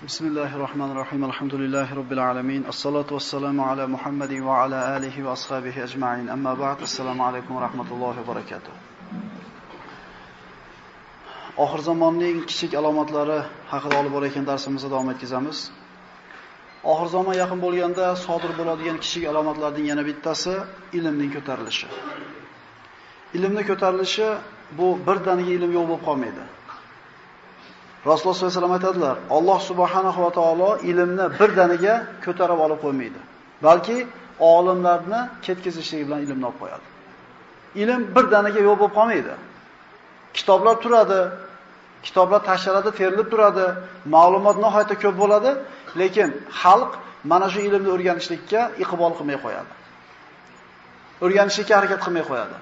Bismillahirrahmanirrahim. Alhamdulillahi Rabbil alamin. As-salatu was-salamu ala Muhammadin va ala alihi va ashabihi ajma'in. Amma ba'd. Assalomu alaykum va rahmatullohi va barakatuh. Oxir zamonning kichik alomatlari haqida olib borayotgan darsimizda davom etkazamiz. Oxir zamon yaqin bo'lganda sodir bo'ladigan kichik alomatlarning yana bittasi ilmning ko'tarilishi. Ilmning ko'tarilishi bu birdaniga ilm yo'q bo'lib qolmaydi. Rasululloh sollallohu alayhi vasallam aytadilar, Alloh subhanahu va taolo ilmni birdaniga ko'tarib olib qo'ymaydi, balki olimlarni ketkizishligi bilan ilmni olib qo'yadi. Ilm birdaniga yo'q bo'lib qolmaydi. Kitoblar turadi, kitoblar tashlandi, terilib turadi, ma'lumot nihoyatda ko'p bo'ladi, lekin xalq mana shu ilmni o'rganishlikka iqbol qilmay qo'yadi. O'rganishlikka harakat qilmay qo'yadi.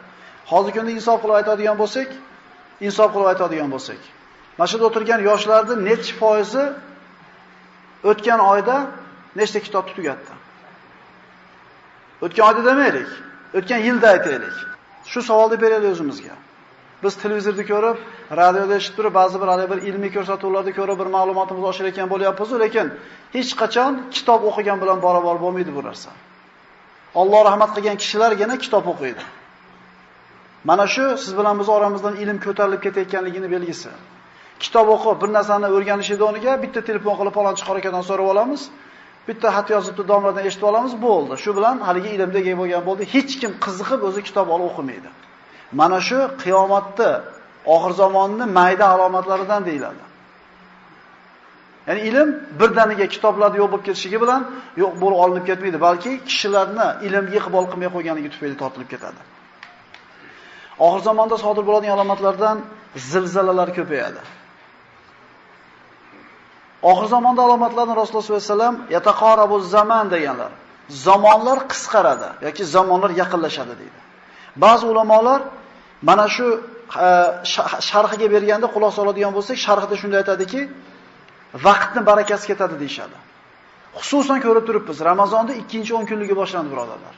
Hozirgi kunda insof qilib aytadigan bo'lsak, mana shu o'tirgan yoshlarning necha foizi o'tgan oyda nechta kitobni tugatdi? O'tgan oyda demaylik, o'tgan yilda aytaylik. Shu savolni beraylik o'zimizga. Biz televizorda ko'rib, radioda eshitib turib, ba'zi bir ilmiy ko'rsatuvlarda ko'rib bir ma'lumotimiz oshirayotgan bo'lyapmiz, lekin hech qachon kitob o'qigan bilan barobar bo'lmaydi bu narsa. Alloh rahmat qilgan kishilargina kitob o'qiydi. Mana shu siz bilan biz oramizdan ilm ko'tarilib ketayotganligini belgisi. Kitob o'qib, bir narsani o'rganishida o'rniga bitta telefon qilib palonchi qorakadan so'rab olamiz, bitta xat yozibdi domladan eshitib olamiz, bo'ldi. Shu bilan haligi ilmga ega bo'lgan bo'ldi. Hech kim qiziqib o'zi kitob olib o'qimaydi. Mana shu qiyomatda oxir zamonning mayda alomatlaridan deyiladi. Ya'ni ilm birdaniga kitoblarda yo'q bo'lib ketishligi bilan yo'q bo'lib olinib ketmaydi, balki kishilarni ilmga iqbol qilmay qo'yganligi tufayli tortilib ketadi. Oxir zamonda sodir bo'ladigan alomatlardan zilzilalar ko'payadi. Oxir zamonda alomatlarni Rasululloh sollallohu alayhi vasallam yataqorabuz zaman deganlar. Zamonlar qisqaradi yoki zamonlar yaqinlashadi deydi. Ba'zi ulamolar mana shu sharhiga berganda xulosa oladigan bo'lsak, sharhida shunday aytadiki, vaqtning barakasi ketadi deyshadi. Xususan ko'rib turibmiz, Ramazonda 2-10 kunligi boshlandi birodarlar.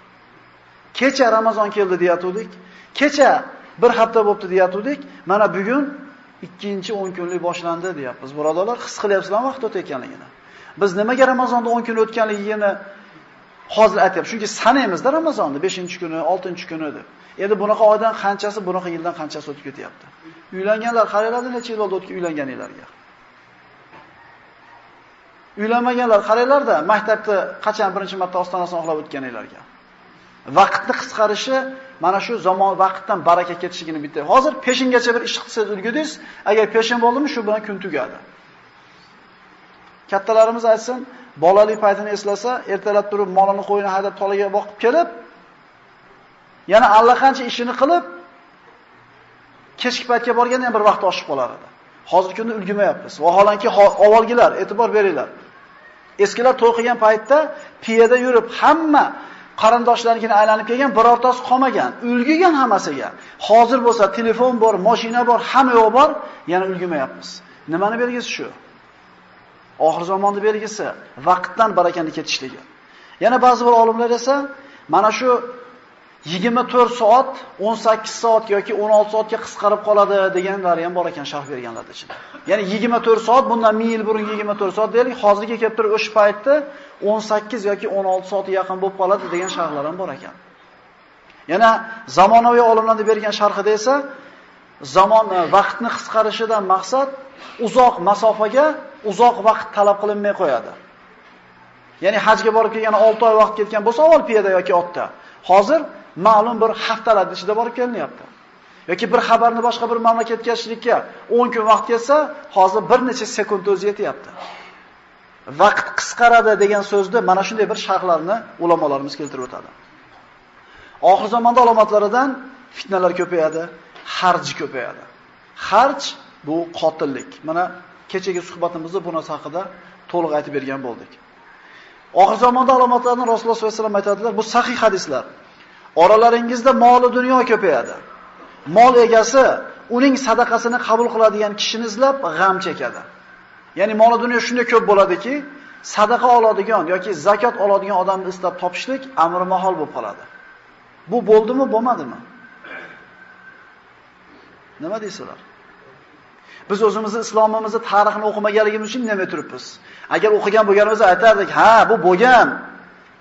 Kecha Ramazon keldi deyatuvdik. Kecha bir hafta bo'pti deyatuvdik. Mana bugun 2-10 kunlik boshlandi deyapmiz. Birodarlar, his qilyapsizlarmi vaqt o'tayotganligini? Biz nimaga Ramazonda 10 kun o'tganligini hozir aytyapmiz. Chunki sanaymizda Ramazonni 5-kuni, 6-kuni deb. Endi bunaqa oydan qanchasi, bunaqa yildan qanchasi o'tib ketyapti. Uylanganlar qaranglar, necha yil bo'ldi o'tgan uylanganlarga. Uylanmaganlar qaranglarda, maktabda qachon birinchi marta ostonasini oxlab o'tganlarga. Vaqtni qisqarishi mana shu zamon vaqtdan baraka ketishligini bitta. Hozir peshingacha bir ish qilsangiz ulgudingiz, agar peshin bo'ldimi shu bilan kun tugadi. Kattalarimiz aytsin, bolalik paytini eslasa, ertalab turib molini qo'yini haydab tolaga boqib kelib, yana allaqancha ishini qilib, kechki paytga borganda ham bir vaqt oshib qolar edi. Hozirgi kunda ulgurmayapmiz. Vaholanki avvalgilar e'tibor beringlar. Eskilar to'y qilgan paytda piyada yurib, hamma qarindoshlarnikini aylanib kelgan, birortasi qolmagan, ulgigan hammasiga. Hozir bo'lsa telefon bor, mashina bor, hamma yo'q bor, yana ulgurmayapmiz. Nimani belgisi shu? Oxir zamonning belgisi vaqtdan barakani ketishligi. Yana ba'zi bir olimlar esa mana shu 24 soat, 18 soat yoki 16 soatga qisqarib qoladi deganlar ham bor ekan sharh berganlar ichida. Ya'ni 24 soat, bundan 1000 yil burun 24 soat deylik, hozirga kelib turib o'sha paytda 18 yoki 16 soatga yaqin bo'lib qoladi degan sharhlar ham bor ekan. Yana zamonaviy olimlarning bergan sharhida esa vaqtni qisqarishidan maqsad uzoq masofaga uzoq vaqt talab qilinmay qo'yadi. Ya'ni hajga borib kelgan 6 oy vaqt ketgan bo'lsa, avval piyoda yoki otda. Hozir ma'lum bir haftalar ichida borib kelinyapti. Yoki bir xabarni boshqa bir mamlakatga yetkazishlikka 10 kun vaqt ketsa, hozir bir necha sekund o'zi yetyapti. Vaqt qisqaradi degan so'zni mana shunday bir sharhlarni ulamolarimiz keltirib o'tadi. Oxir zamonda alomatlaridan fitnalar ko'payadi, harj ko'payadi. Harj bu qotillik. Mana kechagi suhbatimizda bu narsa haqida to'liq aytib bergan bo'ldik. Oxir zamonda alomatlarini Rasululloh sollallohu alayhi vasallam aytadilar, bu sahih hadislar. Oralaringizda mol dunyo ko'payadi. Mol egasi uning sadaqasini qabul qiladigan kishini izlab g'am chekadi. Ya'ni mol dunyo shunday ko'p bo'ladiki, sadaqa oladigan yoki zakot oladigan odamni istab topishlik amri mahol bo'lib qoladi. Bu bo'ldimi, bo'lmadimi? Nima deysizlar? Biz o'zimizni islomimizni tarixini o'qimaganligimiz uchun nima turibmiz? Agar o'qigan bo'lganimizda aytardik, ha, bu bo'lgan.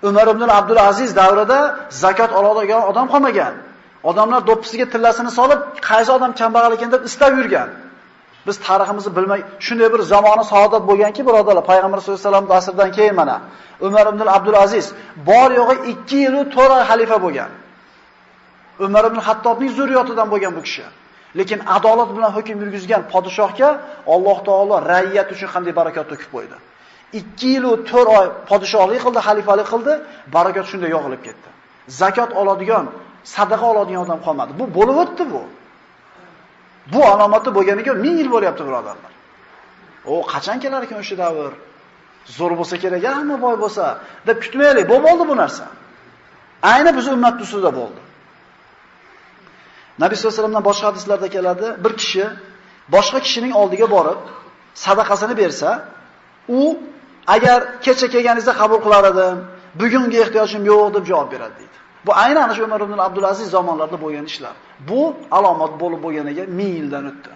Umar ibn Abdulaziz davrida zakot oladigan odam qolmagan. Odamlar do'ppisiga tillasini solib, qaysi odam kambag'al ekan deb istab yurgan. Biz tariximizni bilmay, shunday bir zamoni saodat bo'lganki, birodarlar, payg'ambar sollallohu alayhi vasallam asridan keyin mana Umar ibn Abdulaziz bor yo'g'i 2 yil 4 oy xalifa bo'lgan. Umar ibn Hattobning zurriyotidan bo'lgan bu kishi. Lekin adolat bilan hukm yurgizgan podshohga Alloh taolo raiyat uchun qanday barakot to'kib qo'ydi. 2 yil 4 oy podshohlik qildi, xalifalik qildi, barakot shunday yog'ilib ketdi. Zakot oladigan, sadaqa oladigan odam qolmadi. Bu bo'lib o'tdi bu. Bu alomati bo'lganiga 1000 yil bo'lyapti, birodarlar. O qachon kelar ekan o'sha davr? Zo'r bo'lsa kerak, hamma boy bo'lsa deb kutmaylik. Bo'ldi bu narsa. Ayni biz ummat ustida bo'ldi. Nabiy sollallohu alayhi vasallamdan boshqa hadislarda keladi, bir kishi boshqa kishining oldiga borib sadaqasini bersa, u agar kecha kelganingizda qabul qilar edim, bugungi ehtiyojim yo'q deb javob beradi deydi. Bu aynan ana shu Umar ibn Abdulaziz zamonlarida bo'lgan ishlar. Bu alomat bo'lib bo'lganiga 1000 yildan o'tdi.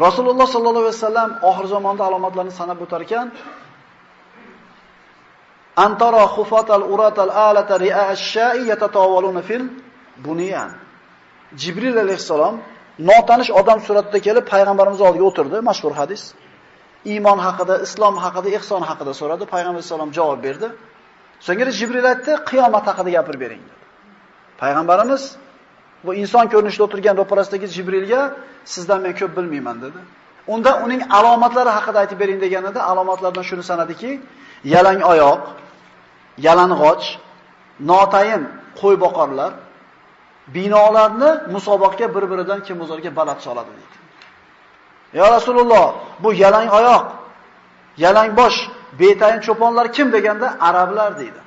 Rasululloh sallallohu alayhi vasallam oxir zamonda alomatlarni sanab o'tar ekan, antara khufatal uratal alata ri'a ash-sha'i yatatawaluna fil bunyan. Jibril alayhissalom notanish odam suratida kelib payg'ambarimiz oldiga o'tirdi, mashhur hadis. Iymon haqida, islom haqida, ihson haqida so'radi, payg'ambar alayhissalom javob berdi. So'ngra Jibril aytdi, qiyomat haqida gapirib bering dedi. Payg'ambarimiz bu inson ko'rinishida o'tirgan ro'parasidagi Jibrilga sizdan men ko'p bilmayman dedi. Unda uning alomatlari haqida aytib bering deganida alomatlardan shuni sanadiki, yalang oyoq, yalang'och, notayin qo'y boqarlar binolarni musobaqaga bir-biridan kim o'zlariga baland soladi dedi. Ya Rasululloh, bu yalang oyoq, yalang bosh, betayin cho'ponlar kim deganda arablar deydi.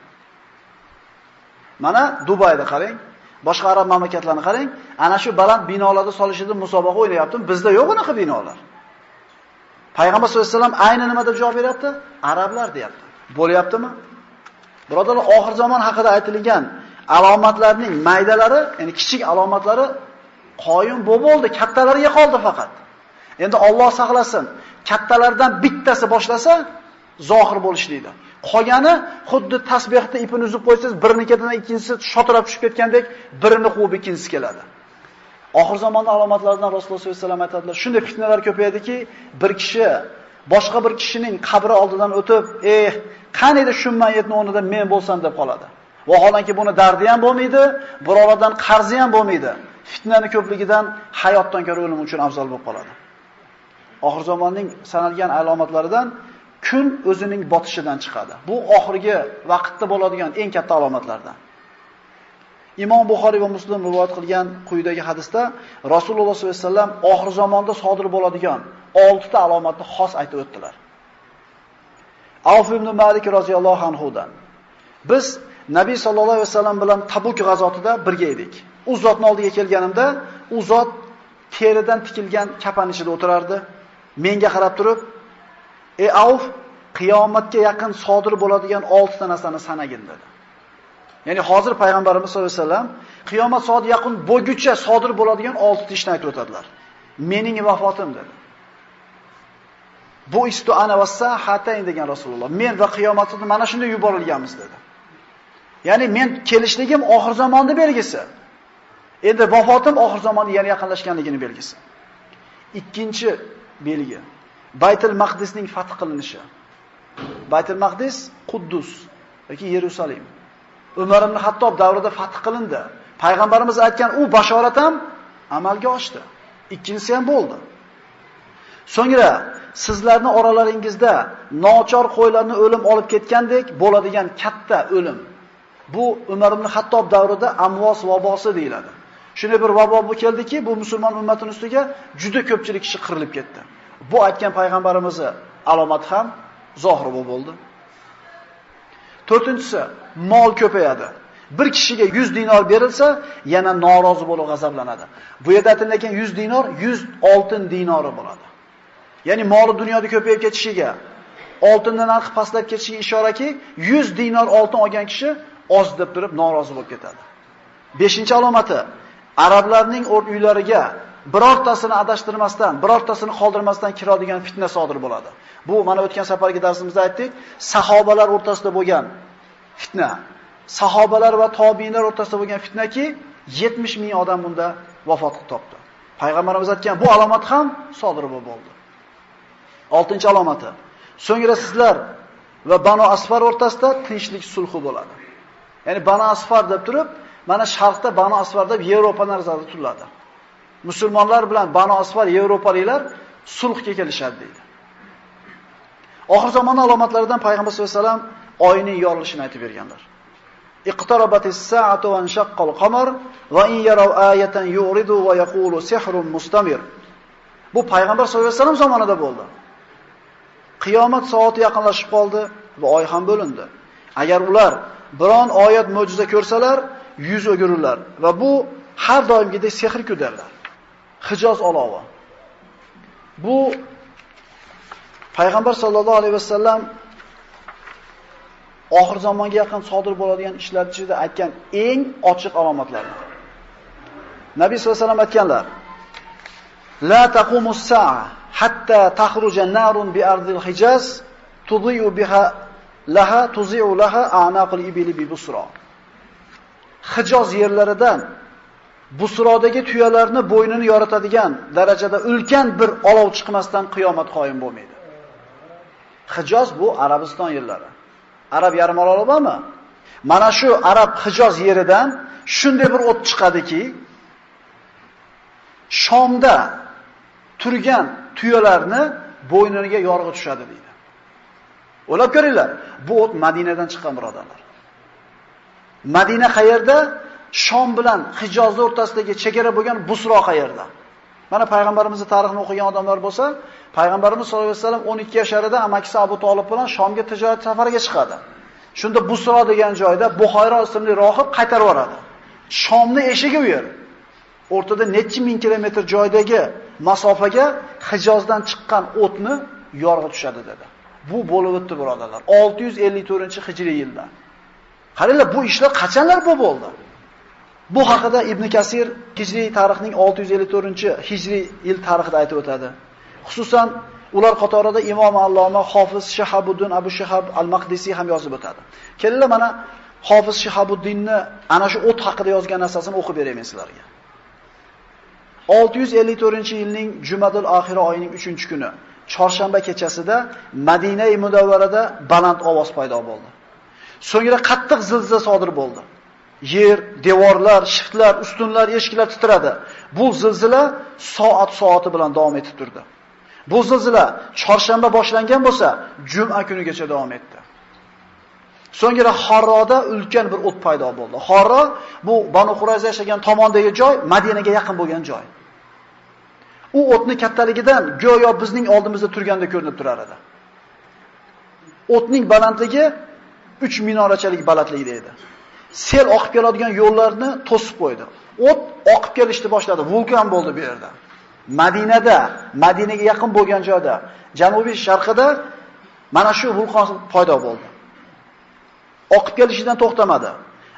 Mana Dubayda qarang, boshqa arab mamlakatlarini qarang, ana shu baland binolarda solishida musobaqa o'ynayapti. Bizda yo'q unaqa binolar. Payg'ambar sollallohu alayhi vasallam ayni nima deb javob beryapti? Arablar deyapti. Bo'lyaptimi? Birodarlar, oxir zamon haqida aytilgan alomatlarning maydalari, ya'ni kichik alomatlari qoyim bo'ldi, kattalariga qoldi faqat. Endi Alloh saqlasin, kattalardan bittasi boshlasa zohir bo'lishlaydi. Qolgani xuddi tasbehda ipini uzib qo'ysangiz, birinikidan ikkinchisi shotirab tushib ketgandek, birini quvib ikkinchisi keladi. Oxir zamonda alomatlaridan Rasululloh sollallohu alayhi vasallam aytadilar, shunday fitnalar ko'paydiki, bir kishi boshqa bir kishining qabri oldidan o'tib, qaniydi shu mayitning o'rnida men bo'lsam deb qoladi. Vaholanki buni dardi ham bo'lmaydi, birovlardan qarzi ham bo'lmaydi. Fitnaning ko'pligidan hayotdan ko'ra o'lim uchun afzal bo'lib qoladi. Oxir zamonning sanalgan alomatlaridan kun o'zining botishidan chiqadi. Bu oxirgi vaqtda bo'ladigan eng katta alomatlardan. Imom Buxoriy va Muslim rivoyat qilgan quyidagi hadisda Rasululloh sollallohu alayhi vasallam oxir zamonda sodir bo'ladigan 6 ta alomatni xos aytib o'tdilar. Avf ibn Malik roziyallohu anhudan. Biz Nabiy sallallohu alayhi vasallam bilan Tabuk g'azotida birga edik. U zotning oldiga kelganimda, u zot teridan tikilgan kapan ichida o'tirardi. Menga qarab turib, "Ey Avf, qiyomatga yaqin sodir bo'ladigan 6 ta narsani sanagin" dedi. Ya'ni hozir payg'ambarimiz sollallohu alayhi vasallam qiyomat soati yaqin bo'lguncha sodir bo'ladigan 6 ta ishni aytib o'tadilar. Mening vafotim dedi. Bu istu ana vasahatayn degan Rasululloh. Men va qiyomatni mana shunday yuborilganmiz dedi. Ya'ni men kelishligim oxir zamonning belgisi. Endi vafotim oxir zamonning yana yaqinlashganligining belgisi. Ikkinchi belgi Baytul Maqdisning fath qilinishi. Baytul Maqdis Quddus yoki Yerusalim. Umar ibn Hattob davrida fath qilindi. Payg'ambarimiz aytgan u bashorat ham amalga oshdi. Ikkinchisi ham bo'ldi. So'ngra sizlarni oralaringizda nochor qo'ylarni o'lim olib ketgandek bo'ladigan katta o'lim. Bu Umar ibn Hattob davrida Amvos vabosi deyiladi. Shunday bir vabo keldiki, bu musulmon ummatining ustiga juda ko'pchilik kishi qirilib ketdi. Bu aytgan payg'ambarimizning alomati ham zohir bo'ldi. To'rtinchisi, mol ko'payadi. Bir kishiga 100 dinor berilsa, yana norozi bo'lib g'azablanadi. Bu yerda aytilgan 100 dinor 100 oltin dinori bo'ladi. Ya'ni moli dunyoda ko'payib ketishiga, oltindan narxi pastlab ketishiga ishoraki, 100 dinor oltin olgan kishi oz deb turib norozi bo'lib ketadi. 5-alomati, arablarning uylariga birortasini adashtirmasdan, birortasini qoldirmasdan kiradigan fitna sodir bo'ladi. Bu mana o'tgan safargi darsimizda aytdik, sahobalar o'rtasida bo'lgan fitna. Sahobalar va tobiinlar o'rtasida bo'lgan fitnaki 70 ming odam bunda vafot topdi. Payg'ambarimiz aytgan bu alomat ham sodir bo'ldi. 6-alomati. So'ngra sizlar va Banu Asfar o'rtasida tinchlik sulhi bo'ladi. Ya'ni Banu Asfar deb turib, mana sharqda Banu Asfar deb Yevropa nazarda tutiladi. Musulmonlar bilan Banu Asfar Yevropaliklar sulhga kelishadi deydi. Oxir zamon alomatlaridan Payg'ambar sollallohu alayhi vasallam oyning yorilishini aytib berganlar. Iqtarabatis sa'atu wa inshaqqal qamar va in yaraw ayatan yuridu va yaqulu sihrun mustamir. Bu Payg'ambar sollallohu alayhi vasallam zamonida bo'ldi. Qiyomat soati yaqinlashib qoldi va oy ham bo'lindi. Agar ular biron oyat mo'jiza ko'rsalar, yuz o'girurlar va bu har doimgidek sehr-ku derlar. Hijoz olovi. Bu Payg'ambar sollallohu alayhi vasallam oxir zamonga yaqin sodir bo'ladigan ishlar ichida aytgan eng ochiq alomatlar. Nabiy sollallohu alayhi vasallam aytganlar: "La taqumus sa'a hatta takhruja narun bi ardil Hijaz tudhi'u biha laha tuzi'u laha a'naqul ibili bi Busra." Hijoz yerlaridan Busrodagi tuyalarni bo'ynini yoritadigan darajada ulkan bir olov chiqmasdan qiyomat qoyim bo'lmaydi. Hijoz bu Arabiston yerlari. Arab yarimoroli bormi? Mana shu Arab Hijoz yeridan shunday bir o't chiqadiki, Shomda turgan tuyalarni bo'yniga yorg'i tushadi deydi. O'ylab ko'ringlar, bu o't Madinadan chiqqan birodarlar. Madina qayerda? Shom bilan Hijoz o'rtasidagi chegara bo'lgan Busro qayerda? Mana payg'ambarimizning tarixini o'qigan odamlar bo'lsa, payg'ambarimiz sollallohu alayhi vasallam 12 yasharida amakisi Abu Talib bilan Shomga tijorat safariga chiqadi. Shunda Busro degan joyda Buxayro ismli rohib qaytarib yuboradi. Shomning eshigi u yer. O'rtada necha ming kilometr joydagi masofaga Hijozdan chiqqan o'tni yorg'i tushadi dedi. Bu bo'lib o'tdi birodarlar. 654-hijriy yilda. Qaranglar, bu ishlar qachonlar bo'ldi? Bu haqida Ibn Kasir hijriy tarixning 654-hijriy yil tarixida aytib o'tadi. Xususan ular qatorida Imom Alloma Hofiz Shahabuddin Abu Shahab al-Maqdisi ham yozib o'tadi. Kelinglar mana Hofiz Shahabuddinni ana shu o't haqida yozgan narsasini o'qib beraman sizlarga. 654-yilning Jumadul Oxira oyining 3-kuni, chorshanba kechasida Madina-i Munawvarada baland ovoz paydo bo'ldi. So'ngra qattiq zilzila sodir bo'ldi. Yer, devorlar, shiftlar, ustunlar, eshiklar titradi. Bu zilzila soati bilan davom etib turdi. Bu zilzila chorshanba boshlangan bo'lsa, juma kunigacha davom etdi. So'ngra Harroda ulkan bir o't paydo bo'ldi. Harro bu Banu Qurayza yashagan tomondagi joy, Madinaga yaqin bo'lgan joy. U o'tning kattaligidan go'yo bizning oldimizda turganda ko'rinib turar edi. O'tning balandligi 3 minorachalik balandlikda edi. Sel oqib keladigan yo'llarni to'sib qo'ydi. O't oqib kelishni boshladi. Vulqon bo'ldi bu yerda. Madinaga yaqin bo'lgan joyda, janubiy sharqida mana shu vulqon paydo bo'ldi. Oqib kelishidan to'xtamadi.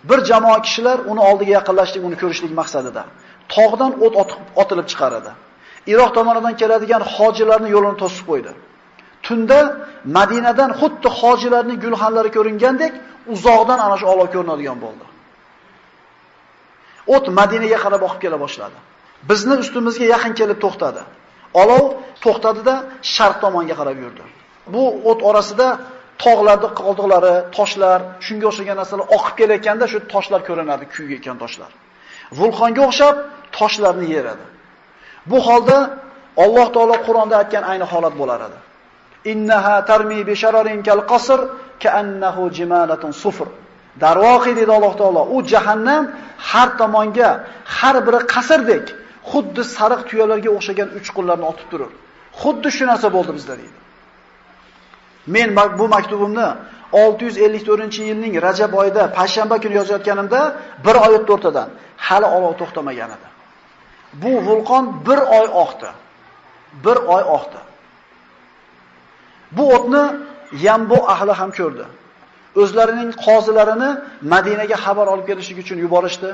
Bir jamoa kishilar uni oldiga yaqinlashib, uni ko'rishlik maqsadida tog'dan o't otilib chiqaradi. Iroq tomonidan keladigan hojilarning yo'lini to'sib qo'ydi. Tunda Madinadan xuddi hojilarning gulxanlari ko'ringandek uzoqdan ana shu olov ko'rinadigan bo'ldi. O't Madinaga qarab oqib kela boshladi. Bizni ustimizga yaqin kelib to'xtadi. Olov to'xtadida sharq tomonga qarab yurdi. Bu o't orasida tog'larda qoldiqlari, toshlar, shunga o'xshagan narsalar oqib kelayotganda shu toshlar ko'rinardi, kuygan toshlar. Vulqonga o'xshab toshlarni yeradi. Bu holda Alloh taolo Qur'onda aytgan ayni holat bo'lar edi. Innaha tarmi bi shararin kal qasr ka'annahu jimalatun sufr. Darvoqi dedi Alloh taolo, u jahannam har tomonga, har biri qasrdek, xuddi sariq tuyalarga o'xshagan uchqunlarni otib turur. Xuddi shu narsa bo'ldi bizda deydi. Men bu maktubimni 654-yilning Rajab oyida payshanba kuni yozayotganimda bir oy o'tdi o'rtadan. Hali olov to'xtamagan edi. Bu vulqon bir oy oqdi. Bir oy oqdi. Bu o'tni Yambo ahli ham ko'rdi. O'zlarining qozilarini Madinaga xabar olib kelishlik uchun yuborishdi.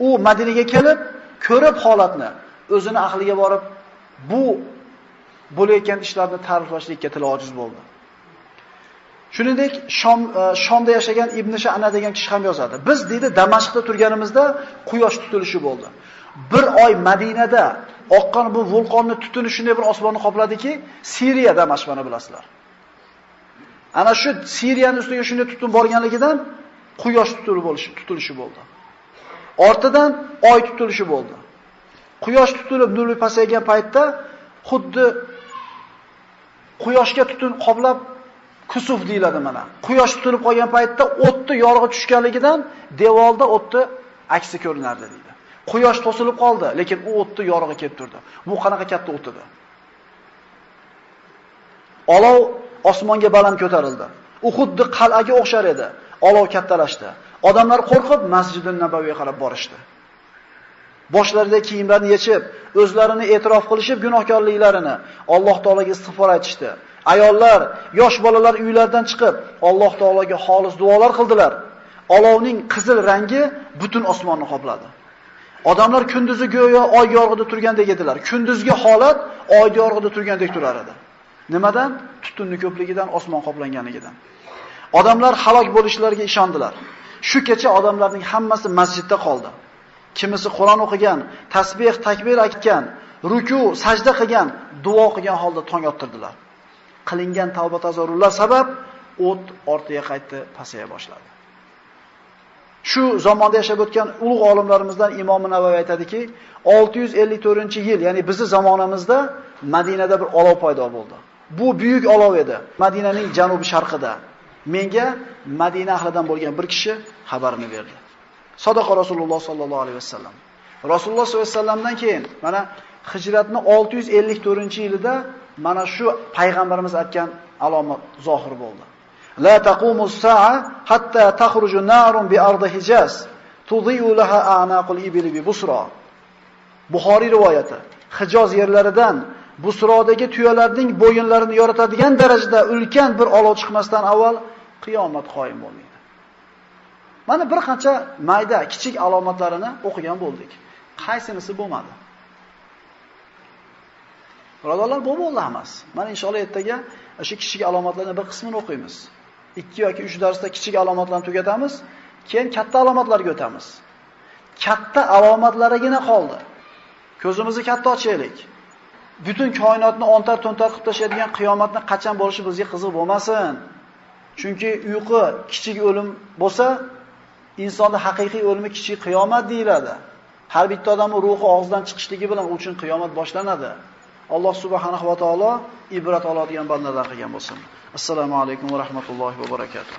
U Madinaga kelib, ko'rib holatni, o'zini aqliga borib bu bo'layotgan ishlarni ta'riflashlikka tili ojiz bo'ldi. Shuningdek, Shomda yashagan Ibn Sha'na degan kishi ham yozadi. Biz deydi Damashqda turganimizda quyosh tutilishi bo'ldi. Bir oy Madinada oqqan bu vulqonni tutuni shunday bir osmonni qopladiki, Siriya Damashq mana bilasizlar. Ana shu Siriyaning ustiga shunday tutun borganligidan quyosh tutilishi bo'ldi. Ortidan oy tutilishi bo'ldi. Quyosh tutilib nurli pasaygan paytda xuddi quyoshga tutun qoplab kusuf deyiladi mana. Quyosh tutilib qolgan paytda o'tni yorug'i tushganligidan devorda o'tni aksi ko'rinardi deydi. Quyosh to'silib qoldi, lekin u o'tni yorug'i kelib turdi. Bu qanaqa katta o't edi? Olov osmonga baland ko'tarildi. U xuddi qal'aga o'xshar edi. Olov kattalashdi. Odamlar qo'rqib Masjidun Nabaviyga qarab borishdi. Boshlarida kiyimlarni yechib, o'zlarini e'tirof qilishib, gunohkorliklarini Alloh taolaga istig'for aytishdi. Ayollar, yosh bolalar uylaridan chiqib, Alloh taolaga xolis duolar qildilar. Olovning qizil rangi butun osmonni qopladi. Odamlar kunduzi go'yo oy yorug'ida turgandek edilar. Kunduzgi holat oy yorug'ida turgandek turar edi. Nimadan? Tutunning ko'pligidan, osmon qoplanganidan. Odamlar halok bo'lishlariga ishondilar. Shu kecha odamlarning hammasi masjidda qoldi. Kimisi Qur'on o'qigan, tasbih, takbir aytgan, ruku, sajda qilgan, duo qilgan holda tong ottirdilar. Qilingan tavba tazarrurlar sabab o't ortiga qaytdi, pasaya boshladi. Shu zamonda yashab o'tgan ulug' olimlarimizdan Imom Navoiy aytadiki, 654-yil, ya'ni bizning zamonamizda Madinada bir olov paydo bo'ldi. Bu buyuk olov edi. Madinaning janubi sharqida. Menga Madina ahlidan bo'lgan bir kishi xabarini berdi. Sadaqa Rasululloh sallallohu alayhi vasallam. Rasululloh sallallohu alayhi vasallamdan keyin mana hijratning 654-yilida mana shu payg'ambarimiz aytgan alomat zohir bo'ldi. La taqumus sa'a hatta takhruju narun bi ardi Hijaz tudhi'u laha a'naqul ibli bi Busra. Buxoriy rivoyati. Hijoz yerlaridan Busrodagi tuyalarning bo'yinlarini yoritadigan darajada ulkan bir olov chiqmasdan avval qiyomat qoyim bo'lmaydi. Mana bir qancha mayda, kichik alomatlarini o'qigan bo'ldik. Qaysinisi bo'lmadi? Birodarlar, bu bo'ldi emas. Mana inshaalloh ertaga o'sha kichik alomatlarning bir qismini o'qiymiz. 2 yoki 3 darsda kichik alomatlarni tugatamiz, keyin katta alomatlarga o'tamiz. Katta alomatlarigina qoldi. Ko'zimizni katta ochaylik. Butun koinotni ontar-to'ntar qilib tashlaydigan qiyomatning qachon bo'lishi bizga qiziq bo'lmasin. Chunki uyqu kichik o'lim bo'lsa, insonning haqiqiy o'limi kichik qiyomat deyiladi. Har bitta odamning ruhi og'zidan chiqishligi bilan u uchun qiyomat boshlanadi. Alloh subhanahu va taolo ibrat oladigan bandalar qilgan bo'lsin. Assalomu alaykum va rahmatullohi va barakatuh.